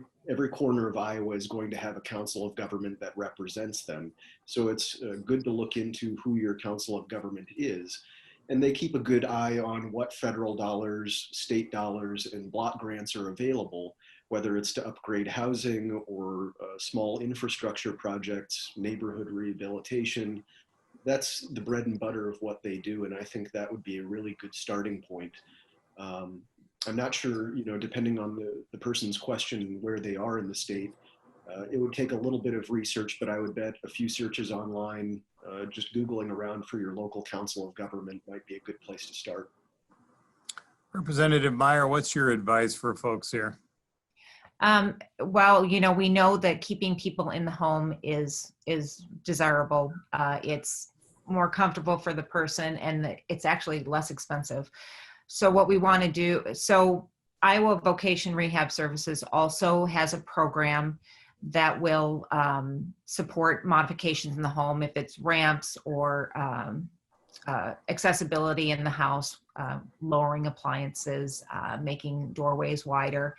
corner of Iowa is going to have a council of government that represents them. So it's good to look into who your council of government is. And they keep a good eye on what federal dollars, state dollars, and block grants are available, whether it's to upgrade housing or small infrastructure projects, neighborhood rehabilitation. That's the bread and butter of what they do. And I think that would be a really good starting point. I'm not sure, depending on the person's question and where they are in the state, it would take a little bit of research, but I would bet a few searches online, just Googling around for your local council of government might be a good place to start. Representative Meyer, what's your advice for folks here? Well, we know that keeping people in the home is desirable. It's more comfortable for the person, and it's actually less expensive. So what we want to do, so Iowa Vocation Rehab Services also has a program that will support modifications in the home, if it's ramps or accessibility in the house, lowering appliances, making doorways wider.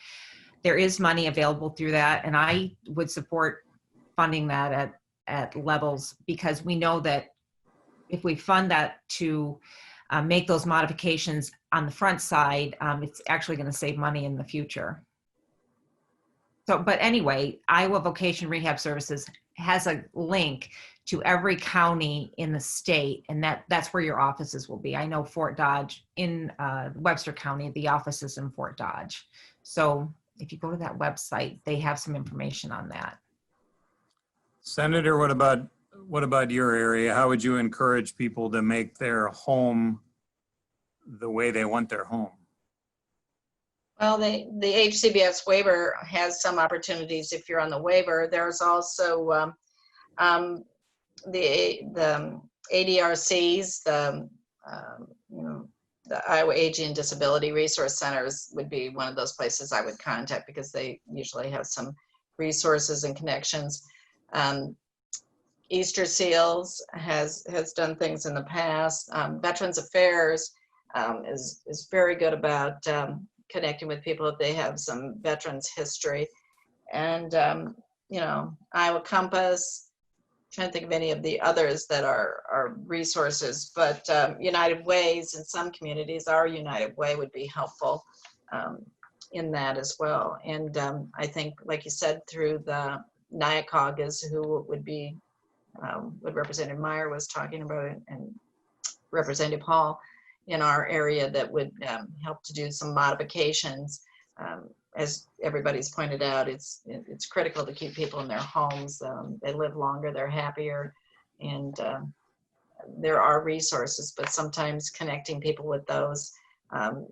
There is money available through that, and I would support funding that at levels, because we know that if we fund that to make those modifications on the front side, it's actually going to save money in the future. So, but anyway, Iowa Vocation Rehab Services has a link to every county in the state, and that's where your offices will be. I know Fort Dodge in Webster County, the office is in Fort Dodge. So if you go to that website, they have some information on that. Senator, what about your area? How would you encourage people to make their home the way they want their home? Well, the HCBS waiver has some opportunities if you're on the waiver. There's also the ADRCs, the Iowa Aging and Disability Resource Centers would be one of those places I would contact, because they usually have some resources and connections. Easter Seals has done things in the past. Veterans Affairs is very good about connecting with people if they have some veterans history. And Iowa Compass, trying to think of any of the others that are resources, but United Ways in some communities, our United Way would be helpful in that as well. And I think, like you said, through the NIACOG is who would be what Representative Meyer was talking about, and Representative Hall in our area, that would help to do some modifications. As everybody's pointed out, it's critical to keep people in their homes. They live longer, they're happier, and there are resources, but sometimes connecting people with those,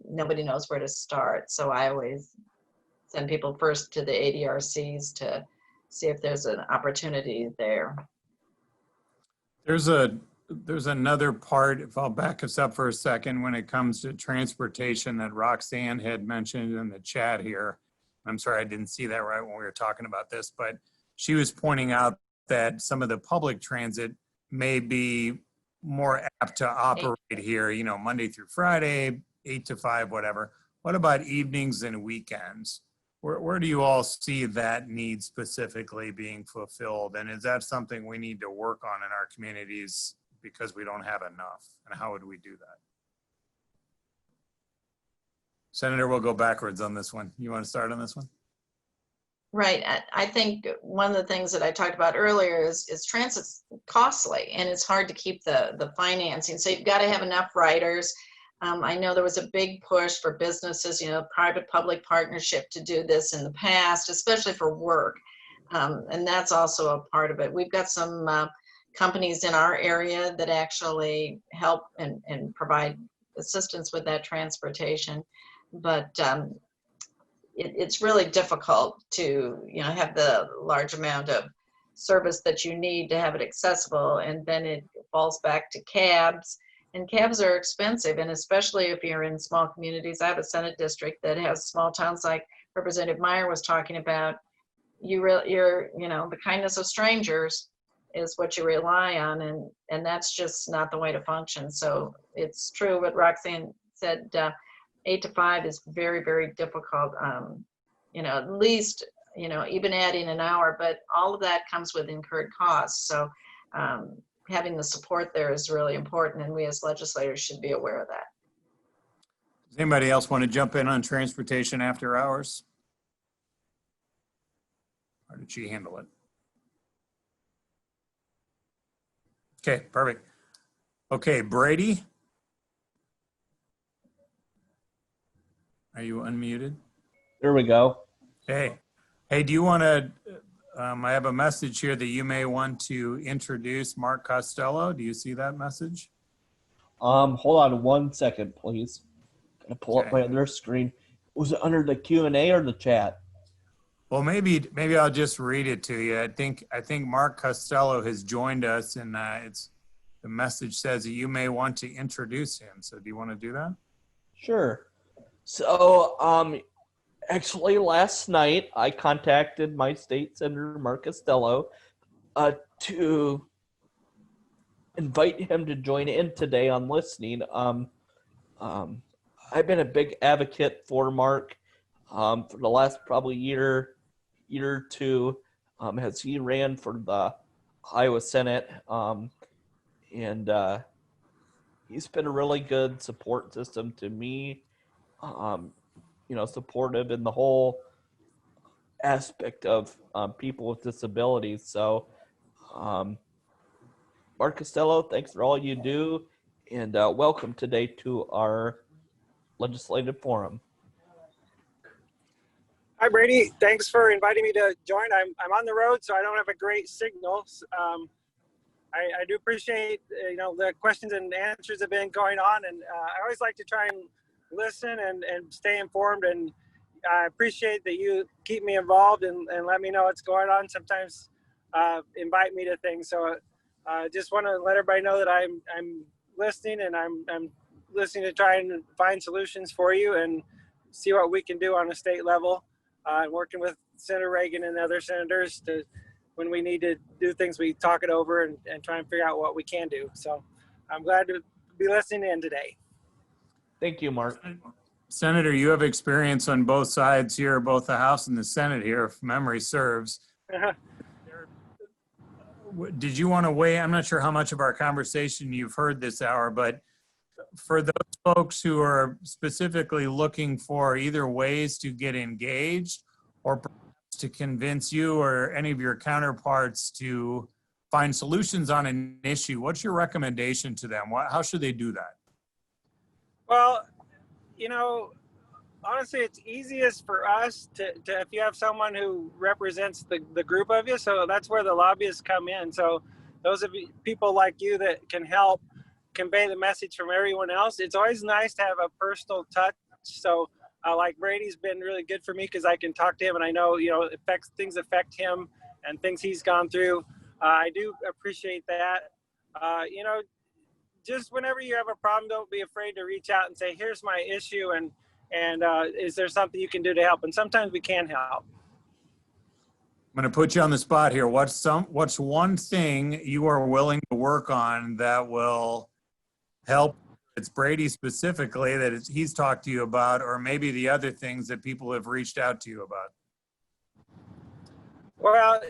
nobody knows where to start. So I always send people first to the ADRCs to see if there's an opportunity there. There's another part, if I'll back us up for a second, when it comes to transportation that Roxanne had mentioned in the chat here. I'm sorry, I didn't see that right when we were talking about this, but she was pointing out that some of the public transit may be more apt to operate here, Monday through Friday, 8 to 5, whatever. What about evenings and weekends? Where do you all see that need specifically being fulfilled? And is that something we need to work on in our communities because we don't have enough? And how would we do that? Senator, we'll go backwards on this one. You want to start on this one? Right. I think one of the things that I talked about earlier is transit's costly, and it's hard to keep the financing. So you've got to have enough riders. I know there was a big push for businesses, private-public partnership to do this in the past, especially for work. And that's also a part of it. We've got some companies in our area that actually help and provide assistance with that transportation. But it's really difficult to, have the large amount of service that you need to have it accessible. And then it falls back to cabs. And cabs are expensive, and especially if you're in small communities. I have a Senate district that has small towns like Representative Meyer was talking about. The kindness of strangers is what you rely on, and that's just not the way to function. So it's true what Roxanne said, 8 to 5 is very, very difficult at least, even adding an hour, but all of that comes with incurred costs. So having the support there is really important, and we as legislators should be aware of that. Does anybody else want to jump in on transportation after hours? Or did she handle it? Okay, perfect. Okay, Brady. Are you unmuted? There we go. Hey, do you want to, I have a message here that you may want to introduce Mark Costello. Do you see that message? Hold on 1 second, please. Gonna pull up Okay. my other screen. Was it under the Q&A or the chat? Well, maybe I'll just read it to you. I think Mark Costello has joined us, and the message says that you may want to introduce him. So do you want to do that? Sure. So, actually, last night I contacted my state senator, Mark Costello, to invite him to join in today on listening. I've been a big advocate for Mark for the last probably year or two, as he ran for the Iowa Senate, and he's been a really good support system to me. Supportive in the whole aspect of people with disabilities. So, Mark Costello, thanks for all you do, and welcome today to our legislative forum. Hi, Brady. Thanks for inviting me to join. I'm on the road, so I don't have a great signal. I do appreciate, the questions and answers have been going on, and I always like to try and listen and stay informed, and I appreciate that you keep me involved and let me know what's going on. Sometimes invite me to things. So I just want to let everybody know that I'm listening, and I'm listening to try and find solutions for you and see what we can do on a state level. Working with Senator Reagan and other senators to, when we need to do things, we talk it over and try and figure out what we can do. So I'm glad to be listening in today. Thank you, Mark. Senator, you have experience on both sides here, both the House and the Senate here, if memory serves. Did you want to weigh? I'm not sure how much of our conversation you've heard this hour, but for those folks who are specifically looking for either ways to get engaged or perhaps to convince you or any of your counterparts to find solutions on an issue, what's your recommendation to them? How should they do that? Well, honestly, it's easiest for us to if you have someone who represents the group of you. So that's where the lobbyists come in. So those of you, people like you that can help convey the message from everyone else. It's always nice to have a personal touch. So like Brady's been really good for me because I can talk to him and I know, things affect him and things he's gone through. I do appreciate that. Just whenever you have a problem, don't be afraid to reach out and say, here's my issue, and is there something you can do to help? And sometimes we can help. I'm going to put you on the spot here. What's one thing you are willing to work on that will help? It's Brady specifically that he's talked to you about, or maybe the other things that people have reached out to you about? Well,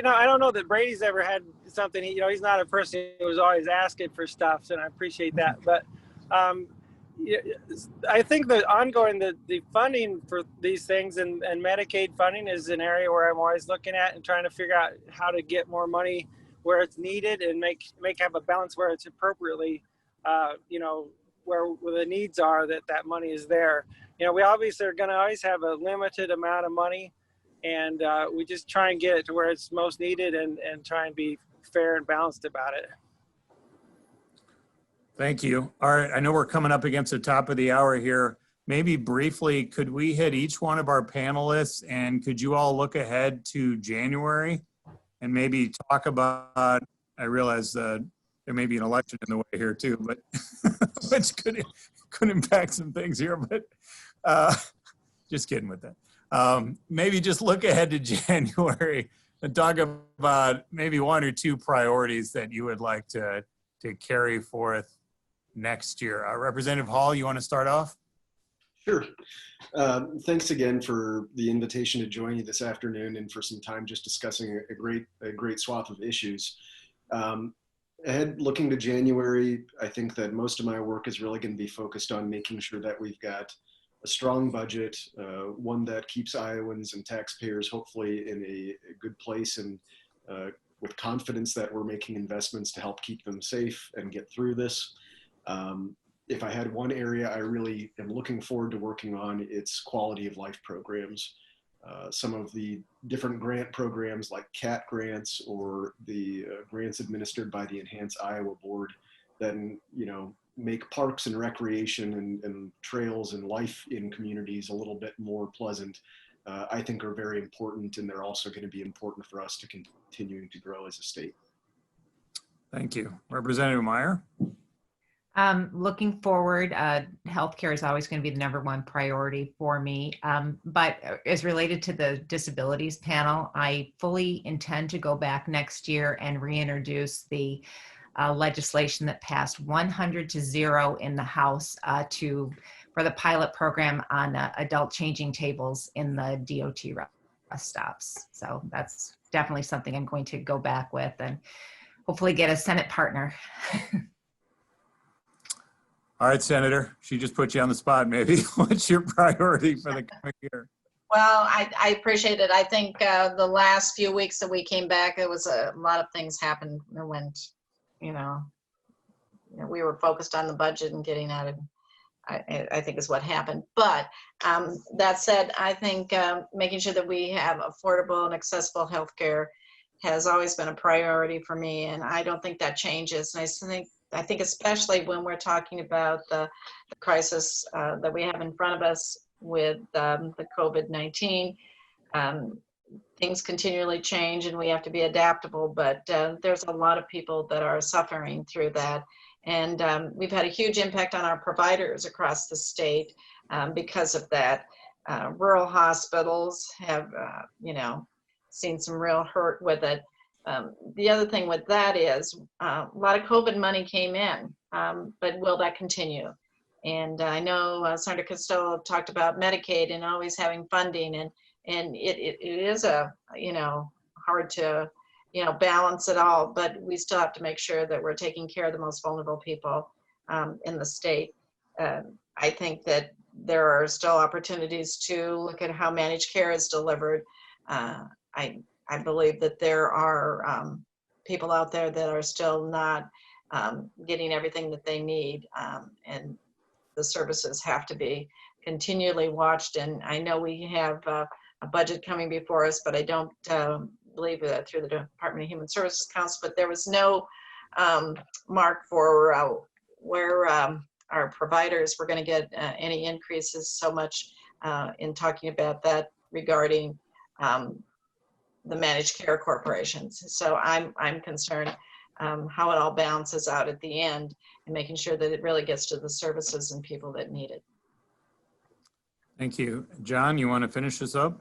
I don't know that Brady's ever had something, he's not a person who's always asking for stuff, and I appreciate that. But I think that ongoing, the funding for these things and Medicaid funding is an area where I'm always looking at and trying to figure out how to get more money where it's needed and have a balance where it's appropriately, where the needs are, that money is there. We obviously are going to always have a limited amount of money, and we just try and get it to where it's most needed and try and be fair and balanced about it. Thank you. All right, I know we're coming up against the top of the hour here. Maybe briefly, could we hit each one of our panelists, and could you all look ahead to January and maybe talk about, I realize there may be an election in the way here too, but which could impact some things here, but just kidding with that. Maybe just look ahead to January and talk about maybe one or two priorities that you would like to carry forth next year. Representative Hall, you want to start off? Sure. Thanks again for the invitation to join you this afternoon and for some time just discussing a great swath of issues. Ahead, looking to January, I think that most of my work is really going to be focused on making sure that we've got a strong budget, one that keeps Iowans and taxpayers hopefully in a good place and with confidence that we're making investments to help keep them safe and get through this. If I had one area I really am looking forward to working on, it's quality of life programs. Some of the different grant programs like CAT grants or the grants administered by the Enhance Iowa Board that, you know, make parks and recreation and trails and life in communities a little bit more pleasant, I think are very important, and they're also going to be important for us to continuing to grow as a state. Thank you. Representative Meyer? Looking forward, healthcare is always going to be the #1 priority for me. But as related to the disabilities panel, I fully intend to go back next year and reintroduce the legislation that passed 100-0 in the House for the pilot program on adult changing tables in the DOT rest stops. So that's definitely something I'm going to go back with and hopefully get a Senate partner. All right, Senator, she just put you on the spot maybe. What's your priority for the coming year? Well, I appreciate it. I think the last few weeks that we came back, there was a lot of things happened when, you know, we were focused on the budget and getting out of, I think is what happened. But that said, I think making sure that we have affordable and accessible healthcare has always been a priority for me, and I don't think that changes. And I think especially when we're talking about the crisis that we have in front of us with the COVID-19, things continually change and we have to be adaptable, but there's a lot of people that are suffering through that. And we've had a huge impact on our providers across the state because of that. Rural hospitals have, you know, seen some real hurt with it. The other thing with that is a lot of COVID money came in, but will that continue? And I know Senator Costello talked about Medicaid and always having funding, and it is you know, hard to, you know, balance it all, but we still have to make sure that we're taking care of the most vulnerable people in the state. I think that there are still opportunities to look at how managed care is delivered. I believe that there are people out there that are still not getting everything that they need, and the services have to be continually watched. And I know we have a budget coming before us, but I don't believe that through the Department of Human Services Council, but there was no mark for where our providers were going to get any increases so much in talking about that regarding the managed care corporations. So I'm concerned how it all balances out at the end and making sure that it really gets to the services and people that need it. Thank you. John, you want to finish this up?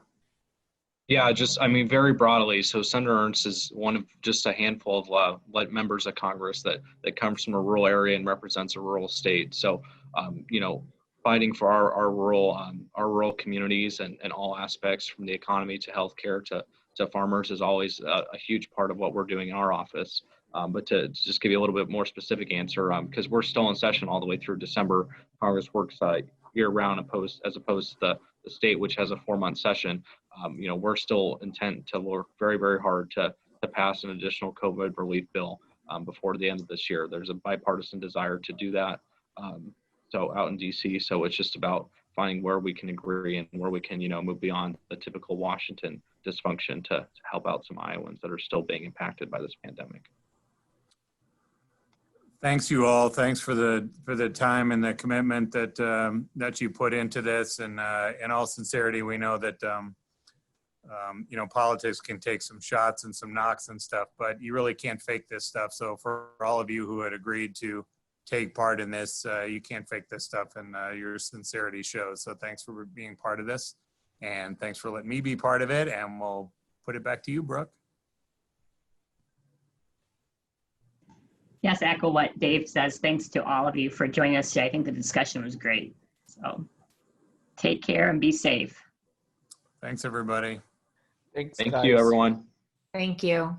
Yeah, I mean, very broadly. So Senator Ernst is one of just a handful of members of Congress that comes from a rural area and represents a rural state. So, you know, fighting for our rural communities and all aspects, from the economy to healthcare to farmers, is always a huge part of what we're doing in our office. But to just give you a little bit more specific answer, because we're still in session all the way through December, Congress works year-round as opposed to the state, which has a 4-month session. You know, we're still intent to work very, very hard to pass an additional COVID relief bill before the end of this year. There's a bipartisan desire to do that. So out in DC, so it's just about finding where we can agree and where we can, you know, move beyond the typical Washington dysfunction to help out some Iowans that are still being impacted by this pandemic. Thanks you all. Thanks for the time and the commitment that you put into this. And in all sincerity, we know that you know, politics can take some shots and some knocks and stuff, but you really can't fake this stuff. So for all of you who had agreed to take part in this, you can't fake this stuff, and your sincerity shows. So thanks for being part of this, and thanks for letting me be part of it. And we'll put it back to you, Brooke. Yes, echo what Dave says. Thanks to all of you for joining us today. I think the discussion was great. So Take care and be safe. Thanks, everybody. Thanks, Thank guys. you, everyone. Thank you.